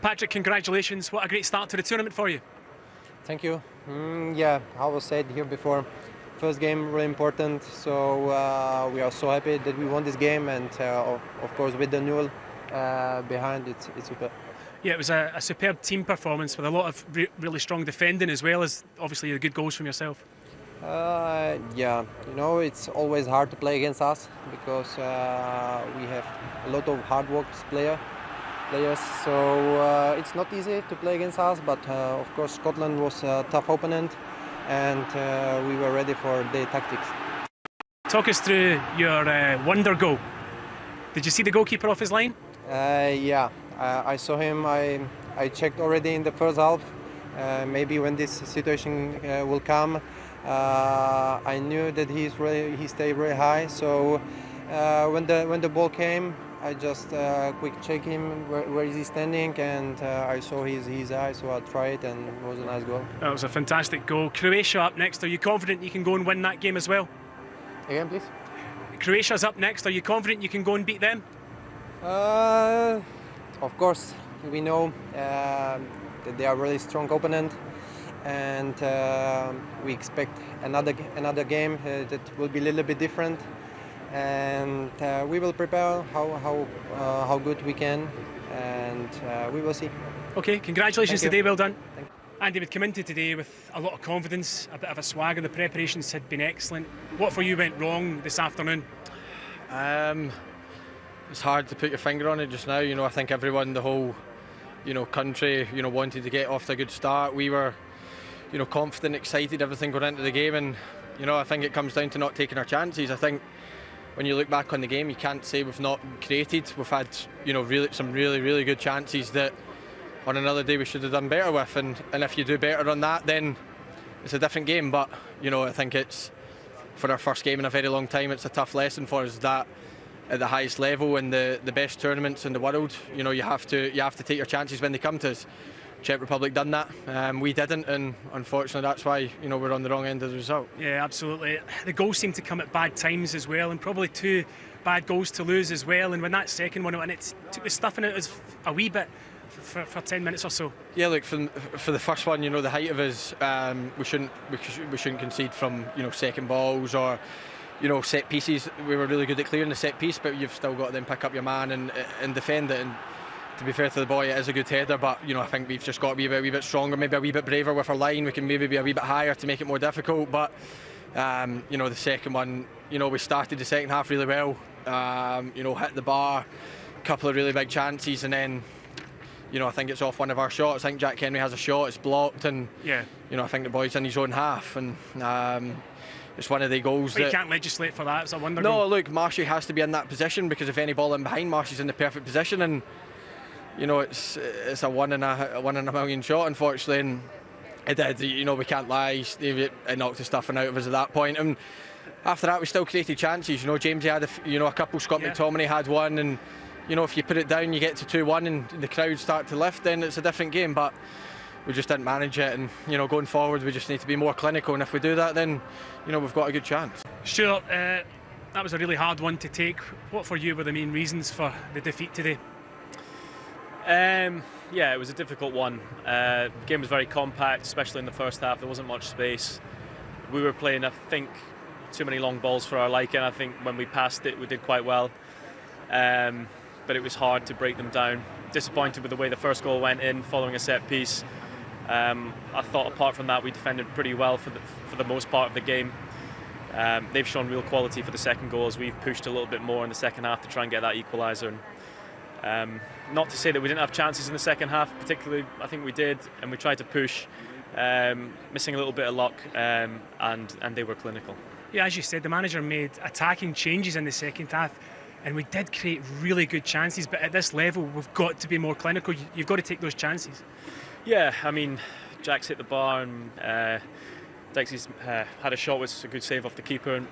Patrik, congratulations. What a great start to the tournament for you. Thank you. Yeah, I was said here before, first game really important, so we are so happy that we won this game, and of course with the null behind, it's super. Yeah, it was a superb team performance with a lot of really strong defending, as well as obviously the good goals from yourself. Yeah, you know, it's always hard to play against us because we have a lot of hard work players, so it's not easy to play against us, but of course Scotland was a tough opponent, and we were ready for their tactics. Talk us through your wonder goal. Did you see the goalkeeper off his line? Yeah, I saw him. I checked already in the first half. Maybe when this situation will come, I knew that he stayed really high. So when the ball came, I just quick check him where is he standing, and I saw his eye. So I tried, and it was a nice goal. That was a fantastic goal. Croatia up next. Are you confident you can go and win that game as well? Again, please. Croatia's up next. Are you confident you can go and beat them? Of course, we know that they are a really strong opponent, and we expect another game that will be a little bit different, and we will prepare how good we can, and we will see. Okay, congratulations today, well done. Thank you. Andy would come into today with a lot of confidence, a bit of a swagger. The preparations had been excellent. What for you went wrong this afternoon? It's hard to put your finger on it just now. You know, I think everyone, the whole, country, wanted to get off to a good start. We were, confident, excited, everything going into the game, and I think it comes down to not taking our chances. I think when you look back on the game, you can't say we've not created. We've had, some really good chances that on another day we should have done better with, and if you do better on that, then it's a different game. But I think it's, for our first game in a very long time, it's a tough lesson for us that at the highest level in the best tournaments in the world, you have to take your chances when they come to us. Czech Republic done that, we didn't, and unfortunately that's why we're on the wrong end of the result. Yeah, absolutely. The goals seem to come at bad times as well, and probably two bad goals to lose as well. And when that second one, and it took the stuffing out of us a wee bit for 10 minutes or so. Yeah, look, for the first one, the height of us, we shouldn't concede from second balls or set pieces. We were really good at clearing the set piece, but you've still got to then pick up your man and defend it. And to be fair to the boy, it is a good header, but I think we've just got to be a wee bit stronger, maybe a wee bit braver with our line. We can maybe be a wee bit higher to make it more difficult. But the second one, we started the second half really well. Hit the bar, a couple of really big chances, and then I think it's off one of our shots. I think Jack Henry has a shot, it's blocked, and yeah, I think the boy's in his own half, and it's one of the goals but that... you can't legislate for that, it's a wonder No, goal. look, Marshy has to be in that position, because if any ball in behind, Marshy's in the perfect position, and it's a one in a million shot, unfortunately, and it did. We can't lie, it knocked the stuffing out of us at that point, and after that we still created chances. Jamesy had a couple, Scott McTominay had one, and if you put it down, you get to 2-1 and the crowd start to lift, then it's a different game. But we just didn't manage it, and going forward we just need to be more clinical, and if we do that, then we've got a good chance. Stuart, that was a really hard one to take. What for you were the main reasons for the defeat today? Yeah, it was a difficult one. The game was very compact, especially in the first half. There wasn't much space. We were playing, I think, too many long balls for our liking. I think when we passed it, we did quite well. But it was hard to break them down. Disappointed with the way the first goal went in, following a set piece. I thought apart from that, we defended pretty well for the most part of the game. They've shown real quality for the second goal, as we've pushed a little bit more in the second half to try and get that equaliser. Not to say that we didn't have chances in the second half, particularly I think we did, and we tried to push, missing a little bit of luck, and they were clinical. Yeah, as you said, the manager made attacking changes in the second half, and we did create really good chances, but at this level we've got to be more clinical. You've got to take those chances. Yeah, I mean, Jack's hit the bar, and Dixie's had a shot with a good save off the keeper.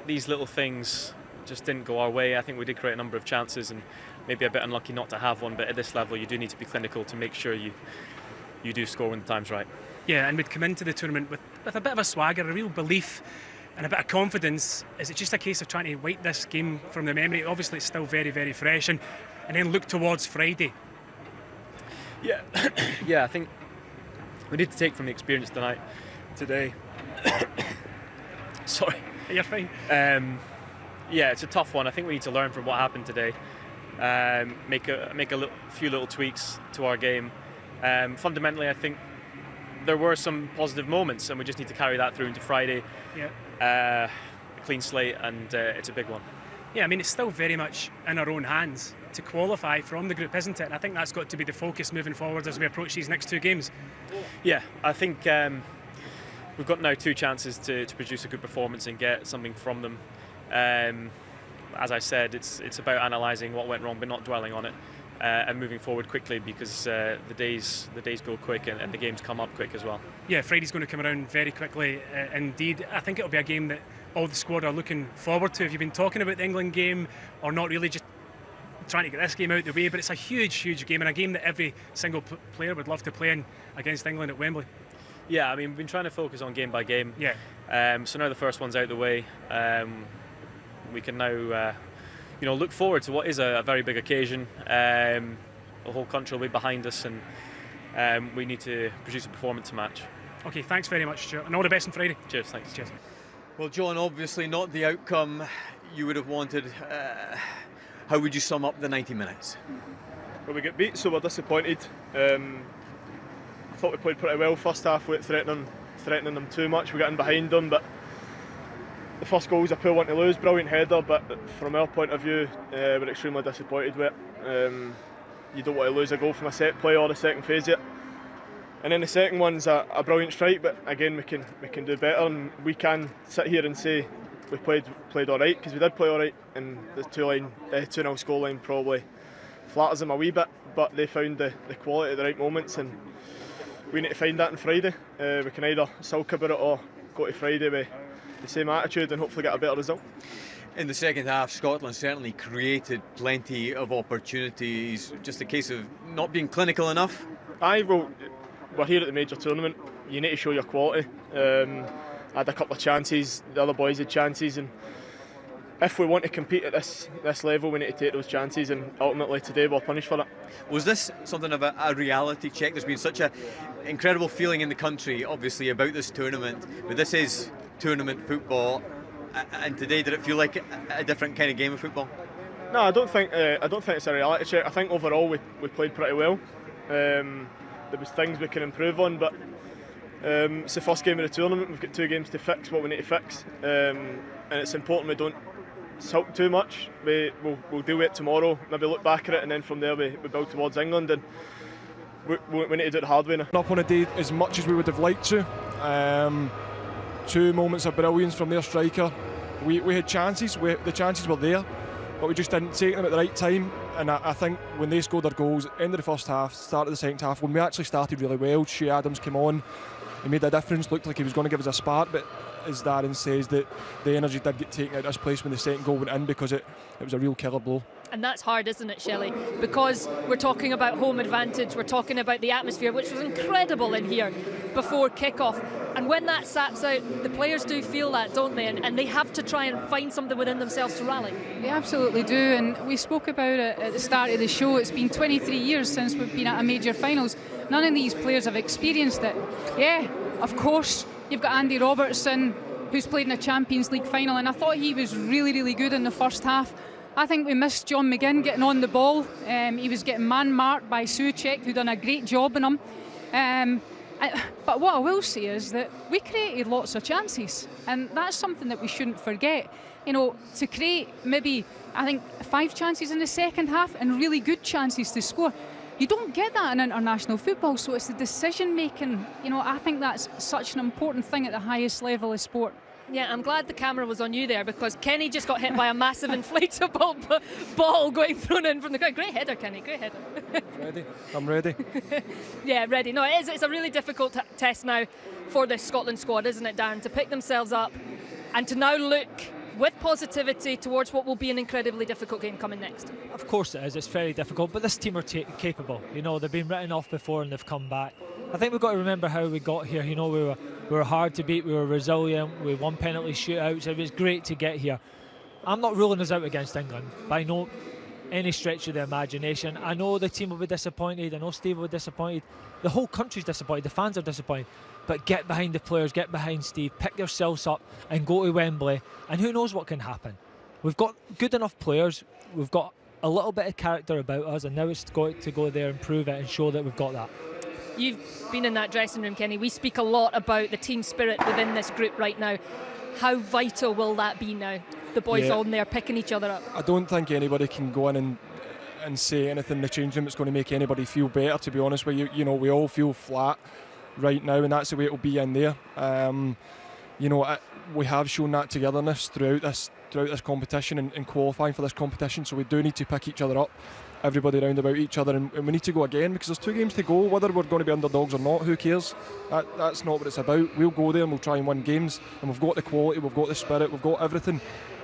These little things just didn't go our way. I think we did create a number of chances, and maybe a bit unlucky not to have one, but at this level you do need to be clinical to make sure you do score when the time's right. Yeah, and we'd come into the tournament with a bit of a swagger, a real belief and a bit of confidence. Is it just a case of trying to wipe this game from the memory? Obviously it's still very, very fresh, and then look towards Friday Yeah, yeah. I think we need to take from the experience today. Sorry, You're fine. Yeah, it's a tough one. I think we need to learn from what happened today. Make a few little tweaks to our game. Fundamentally, I think there were some positive moments, and we just need to carry that through into Friday. Yeah. A clean slate, and it's a big one. Yeah, I mean, it's still very much in our own hands to qualify from the group, isn't it? And I think that's got to be the focus moving forward as we approach these next 2 games. Yeah, I think we've got now 2 chances to produce a good performance and get something from them. As I said, it's about analysing what went wrong but not dwelling on it, and moving forward quickly, because the days go quick and the games come up quick as well. Yeah, Friday's going to come around very quickly indeed. I think it'll be a game that all the squad are looking forward to. Have you been talking about the England game, or not really, just trying to get this game out of the way? But it's a huge game, and a game that every single player would love to play in against England at Wembley. Yeah, I mean, we've been trying to focus on game by game. Yeah. So now the first one's out of the way, we can now look forward to what is a very big occasion. The whole country will be behind us, and we need to produce a performance to match. Okay, thanks very much, Stuart, and all the best on Friday. Cheers, thanks. Cheers. Well, John, obviously not the outcome you would have wanted. How would you sum up the 90 minutes? Well, we get beat, so we're disappointed. I thought we played pretty well first half without threatening them too much. We got in behind them, but the first goal was a poor one to lose. Brilliant header, but from our point of view, we're extremely disappointed with it. You don't want to lose a goal from a set play or the second phase yet. And then the second one's a brilliant strike, but again we can do better, and we can sit here and say we played all right, because we did play all right, and the 2-0 scoreline probably flatters them a wee bit, but they found the quality at the right moments, and we need to find that on Friday. We can either sulk about it or go to Friday with the same attitude and hopefully get a better result. In the second half, Scotland certainly created plenty of opportunities. Just a case of not being clinical enough. We're here at the major tournament. You need to show your quality. I had a couple of chances, the other boys had chances, and if we want to compete at this level, we need to take those chances, and ultimately today we're punished for it. Was this something of a reality check? There's been such an incredible feeling in the country, obviously, about this tournament, but this is tournament football, and today did it feel like a different kind of game of football? No, I don't think it's a reality check. I think overall we played pretty well. There was things we can improve on, but it's the first game of the tournament. We've got 2 games to fix what we need to fix, and it's important we don't sulk too much. We'll deal with it tomorrow, maybe look back at it, and then from there we build towards England, and we need to do it the hard way now. Up on a day as much as we would have liked to. 2 moments of brilliance from their striker. We had chances, the chances were there, but we just didn't take them at the right time. And I think when they scored their goals, end of the first half, start of the second half, when we actually started really well, Shea Adams came on, he made a difference, looked like he was going to give us a spark, but as Darren says, that the energy did get taken out of this place when the second goal went in, because it was a real killer blow. And that's hard, isn't it, Shelley? Because we're talking about home advantage, we're talking about the atmosphere, which was incredible in here before kick-off. And when that saps out, the players do feel that, don't they? And they have to try and find something within themselves to rally. They absolutely do, and we spoke about it at the start of the show. It's been 23 years since we've been at a major finals. None of these players have experienced it. Yeah, of course, you've got Andy Robertson, who's played in a Champions League final, and I thought he was really good in the first half. I think we missed John McGinn getting on the ball. He was getting man-marked by Czech, who done a great job on him. But what I will say is that we created lots of chances, and that's something that we shouldn't forget. You know, to create maybe, I think, 5 chances in the second half and really good chances to score. You don't get that in international football, so it's the decision making. You know, I think that's such an important thing at the highest level of sport. Yeah, I'm glad the camera was on you there, because Kenny just got hit by a massive inflatable ball thrown in from the ground. Great header, Kenny, great header. Ready? I'm ready. Yeah, ready. No, it's a really difficult test now for the Scotland squad, isn't it, Darren, to pick themselves up and to now look with positivity towards what will be an incredibly difficult game coming next. Of course it is, it's very difficult, but this team are capable. You know, they've been written off before and they've come back. I think we've got to remember how we got here. You know, we were hard to beat, we were resilient, we won penalty shootouts. It was great to get here. I'm not ruling us out against England, by no any stretch of the imagination. I know the team will be disappointed. I know Steve will be disappointed. The whole country's disappointed. The fans are disappointed. But get behind the players, get behind Steve, pick yourselves up and go to Wembley. And who knows what can happen. We've got good enough players. We've got a little bit of character about us, and now it's got to go there and prove it and show that we've got that. You've been in that dressing room, Kenny. We speak a lot about the team spirit within this group right now. How vital will that be now? The boys on there picking each other up. I don't think anybody can go in and say anything in the change room that's going to make anybody feel better, to be honest with you. You know, we all feel flat right now, and that's the way it'll be in there. We have shown that togetherness throughout this competition and qualifying for this competition, so we do need to pick each other up, everybody round about each other, and we need to go again, because there's 2 games to go. Whether we're going to be underdogs or not, who cares? That's not what it's about. We'll go there and we'll try and win games, and we've got the quality, we've got the spirit, we've got everything.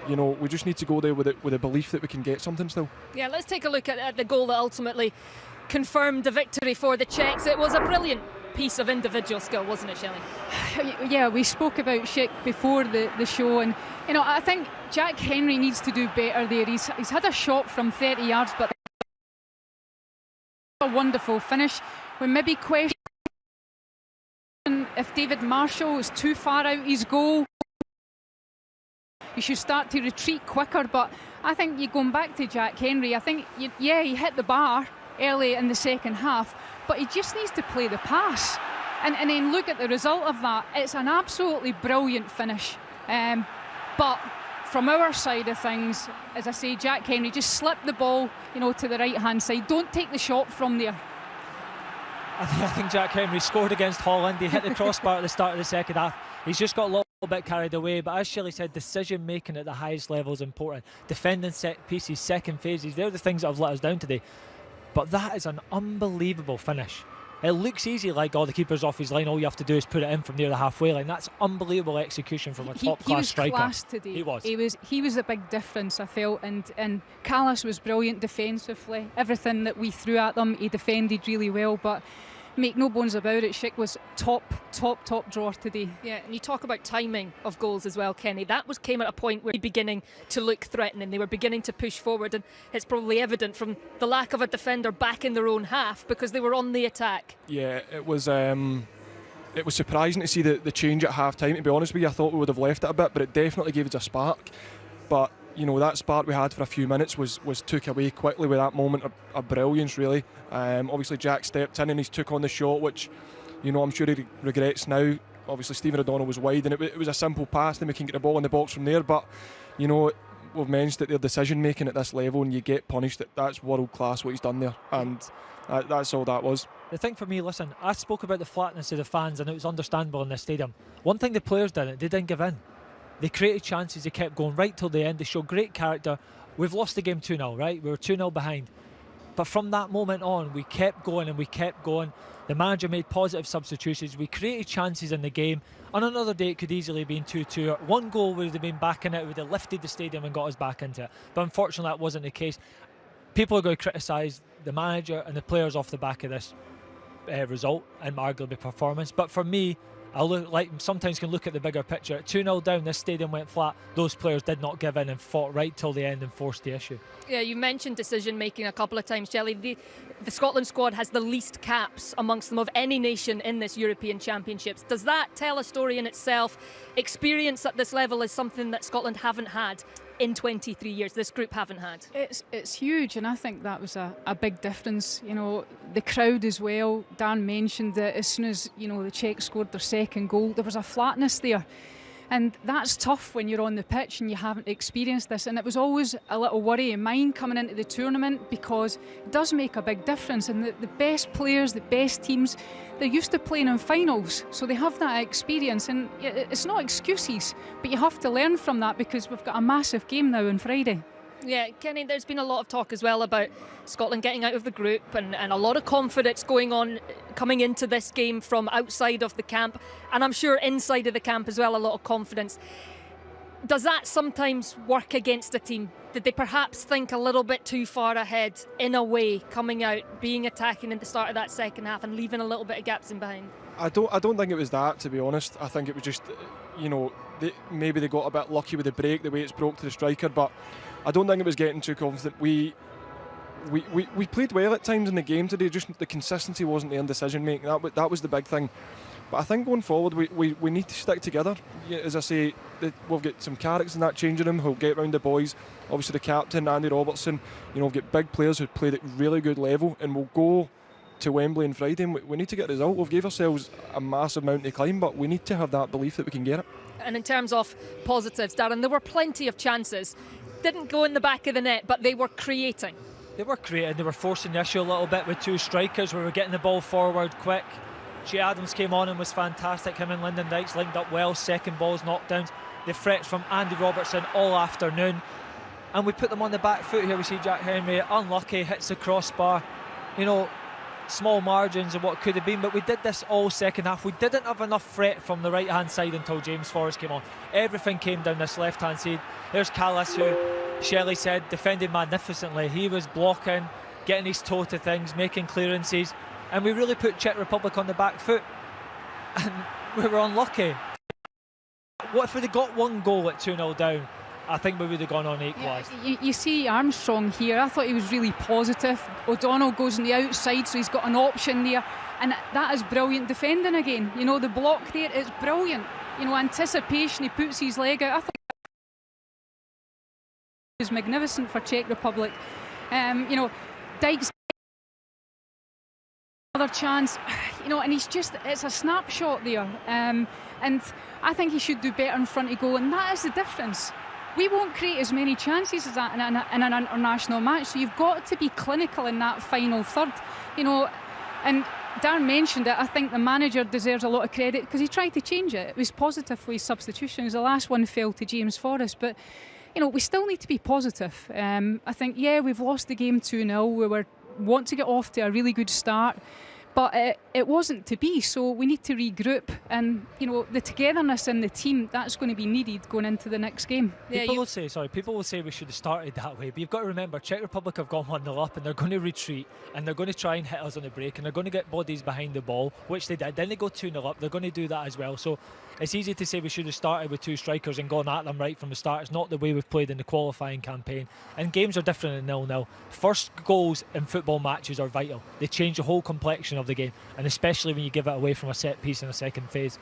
You know, we just need to go there with a belief that we can get something still. Yeah, let's take a look at the goal that ultimately confirmed the victory for the Czechs. It was a brilliant piece of individual skill, wasn't it, Shelley? Yeah, we spoke about Schick before the show, and you know, I think Jack Henry needs to do better there. He's had a shot from 30 yards, but a wonderful finish. We maybe question if David Marshall is too far out his goal. You should start to retreat quicker, but I think you're going back to Jack Henry. I think, he hit the bar early in the second half, but he just needs to play the pass. And then look at the result of that. It's an absolutely brilliant finish. But from our side of things, as I say, Jack Henry just slipped the ball, to the right-hand side. Don't take the shot from there. I think Jack Henry scored against Holland. He hit the crossbar at the start of the second half. He's just got a little bit carried away, but as Shelley said, decision making at the highest level is important. Defending set pieces, second phases, they're the things that have let us down today. But that is an unbelievable finish. It looks easy, like the keeper's off his line, all you have to do is put it in from near the halfway line. That's unbelievable execution from a top-class striker. He was class today. He was a big difference, I felt, and Callas was brilliant defensively. Everything that we threw at them, he defended really well, but make no bones about it, Schick was top drawer today. Yeah, and you talk about timing of goals as well, Kenny. That came at a point where they were beginning to look threatening. They were beginning to push forward, and it's probably evident from the lack of a defender back in their own half because they were on the attack. Yeah, it was surprising to see the change at half time. To be honest with you, I thought we would have left it a bit, but it definitely gave us a spark. But that spark we had for a few minutes was took away quickly with that moment of brilliance, really. Obviously Jack stepped in and he's took on the shot, which I'm sure he regrets now. Obviously Stephen O'Donnell was wide, and it was a simple pass, then we can get the ball in the box from there. But we've mentioned that their decision making at this level, and you get punished. That's world class what he's done there, and that's all that was. The thing for me, listen, I spoke about the flatness of the fans, and it was understandable in this stadium. One thing the players did, they didn't give in. They created chances, they kept going right till the end, they showed great character. We've lost the game 2-0, right? We were 2-0 behind. But from that moment on, we kept going and we kept going. The manager made positive substitutions. We created chances in the game. On another day, it could easily have been 2-2. One goal would have been back in it, would have lifted the stadium and got us back into it. But unfortunately, that wasn't the case. People are going to criticise the manager and the players off the back of this result and arguably performance. But for me, I sometimes can look at the bigger picture. 2-0 down, this stadium went flat. Those players did not give in and fought right till the end and forced the issue. Yeah, you mentioned decision making a couple of times, Shelley. The Scotland squad has the least caps amongst them of any nation in this European Championships. Does that tell a story in itself? Experience at this level is something that Scotland haven't had in 23 years, this group haven't had. It's huge, and I think that was a big difference. The crowd as well. Dan mentioned that as soon as the Czechs scored their second goal, there was a flatness there, and that's tough when you're on the pitch and you haven't experienced this. And it was always a little worry of mine coming into the tournament, because it does make a big difference. And the best players, the best teams, they're used to playing in finals, so they have that experience, and it's not excuses, but you have to learn from that, because we've got a massive game now on Friday. Yeah, Kenny, there's been a lot of talk as well about Scotland getting out of the group, and a lot of confidence going on coming into this game from outside of the camp, and I'm sure inside of the camp as well, a lot of confidence. Does that sometimes work against a team? Did they perhaps think a little bit too far ahead in a way, coming out, being attacking at the start of that second half and leaving a little bit of gaps in behind? I don't think it was that, to be honest. I think it was just, maybe they got a bit lucky with the break, the way it's broke to the striker, but I don't think it was getting too confident. we played well at times in the game today, just the consistency wasn't there in decision making. That was the big thing. But I think going forward we need to stick together. Yeah, as I say, we've got some characters in that changing room who'll get round the boys. Obviously the captain, Andy Robertson, we've got big players who played at really good level, and we'll go to Wembley on Friday and we need to get a result. We've gave ourselves a massive mountain to climb, but we need to have that belief that we can get it. And in terms of positives, Darren, there were plenty of chances. Didn't go in the back of the net, but they were creating. They were creating, they were forcing the issue a little bit with two strikers. We were getting the ball forward quick. Jay Adams came on and was fantastic. Him and Lyndon Dykes linked up well. Second balls, knockdowns. The threats from Andy Robertson all afternoon. And we put them on the back foot here. We see Jack Henry unlucky, hits the crossbar. Small margins of what could have been, but we did this all second half. We didn't have enough threat from the right hand side until James Forrest came on. Everything came down this left hand side. There's Callis, who Shelley said defended magnificently. He was blocking, getting his toe to things, making clearances, and we really put Czech Republic on the back foot, and we were unlucky. What if we'd have got one goal at 2-0 down? I think we would have gone on equalised. You see Armstrong here, I thought he was really positive. O'Donnell goes on the outside, so he's got an option there, and that is brilliant defending again. The block there, it's brilliant. Anticipation, he puts his leg out. I think it was magnificent for Czech Republic. Dykes another chance, and it's a snapshot there, and I think he should do better in front of goal, and that is the difference. We won't create as many chances as that in an international match, so you've got to be clinical in that final third, and Darren mentioned it. I think the manager deserves a lot of credit because he tried to change it. It was positive for his substitutions. The last one fell to James Forrest, but we still need to be positive. I think, we've lost the game 2-0. We want to get off to a really good start, but it wasn't to be, so we need to regroup, and the togetherness in the team, that's going to be needed going into the next game. People will say we should have started that way, but you've got to remember Czech Republic have gone 1-0 up, and they're going to retreat, and they're going to try and hit us on the break, and they're going to get bodies behind the ball, which they did. Then they go 2-0 up, they're going to do that as well. So it's easy to say we should have started with two strikers and gone at them right from the start. It's not the way we've played in the qualifying campaign, and games are different in 0-0. First goals in football matches are vital. They change the whole complexion of the game, and especially when you give it away from a set piece in a second phase.